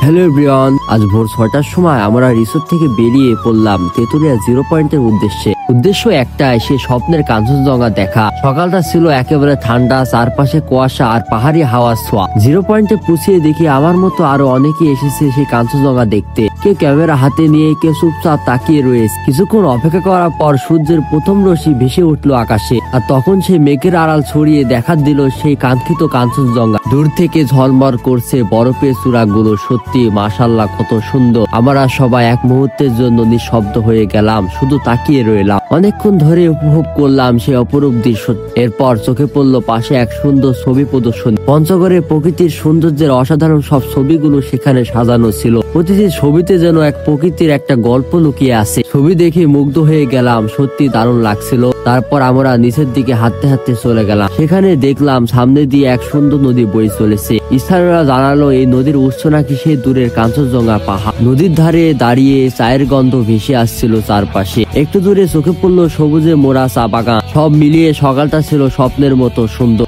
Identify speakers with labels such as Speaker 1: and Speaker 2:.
Speaker 1: Hello everyone, আজ ভোর 6টার সময় আমরা রিসোর্ট থেকে বেরিয়ে পড়লাম তেতুলিয়া জিরো পয়েন্টের উদ্দেশ্য একটাই, সে স্বপ্নের কাঞ্চনজঙ্ঘা দেখা। সকালটা ছিল একেবারে ঠান্ডা, চারপাশে কুয়াশা আর পাহাড়ি হাওয়ার ছোঁয়া। জিরো পয়েন্টে পুছিয়ে দেখি আমার মতো আরো অনেকে এসেছে সেই কাঞ্চনজঙ্ঘা দেখতে। কেউ ক্যামেরা হাতে নিয়ে, কেউ চুপচাপ তাকিয়ে রয়েছে। কিছুক্ষণ অপেক্ষা করার পর সূর্যের প্রথম রশ্মি ভেসে উঠলো আকাশে, আর তখন সেই মেঘের আড়াল ছড়িয়ে দেখা দিল সেই কাঙ্ক্ষিত কাঞ্চনজঙ্ঘা। দূর থেকে ঝলমল করছে বরফের চূড়াগুলো। সত্যি মাশাআল্লাহ, কত সুন্দর। আমরা সবাই এক মুহূর্তের জন্য নিঃশব্দ হয়ে গেলাম, শুধু তাকিয়ে রইলাম। অনেকক্ষণ ধরে উপভোগ করলাম সেই অপরূপ দৃশ্য। এরপর চোখে পড়লো পাশে এক সুন্দর ছবি প্রদর্শনী। পঞ্চগড়ের প্রকৃতির সৌন্দর্যের অসাধারণ সব ছবিগুলো সেখানে সাজানো ছিল। প্রতিটি ছবিতে যেন এক প্রকৃতির একটা গল্প লুকিয়ে আছে। ছবি দেখে মুগ্ধ হয়ে গেলাম, সত্যি দারুণ লাগছিল। তারপর আমরা নিচের দিকে হাঁটতে হাঁটতে চলে গেলাম। সেখানে দেখলাম সামনে দিয়ে এক সুন্দর নদী বয়ে চলেছে। স্থানীয়রা জানালো এই নদীর উৎস নাকি সেই দূরের কাঞ্চনজঙ্ঘা পাহাড়। নদীর ধারে দাঁড়িয়ে চায়ের গন্ধ ভেসে আসছিল চারপাশে। একটু দূরে চোখে পড়লো সবুজে মোড়া চা বাগান। সব মিলিয়ে সকালটা ছিল স্বপ্নের মতো সুন্দর।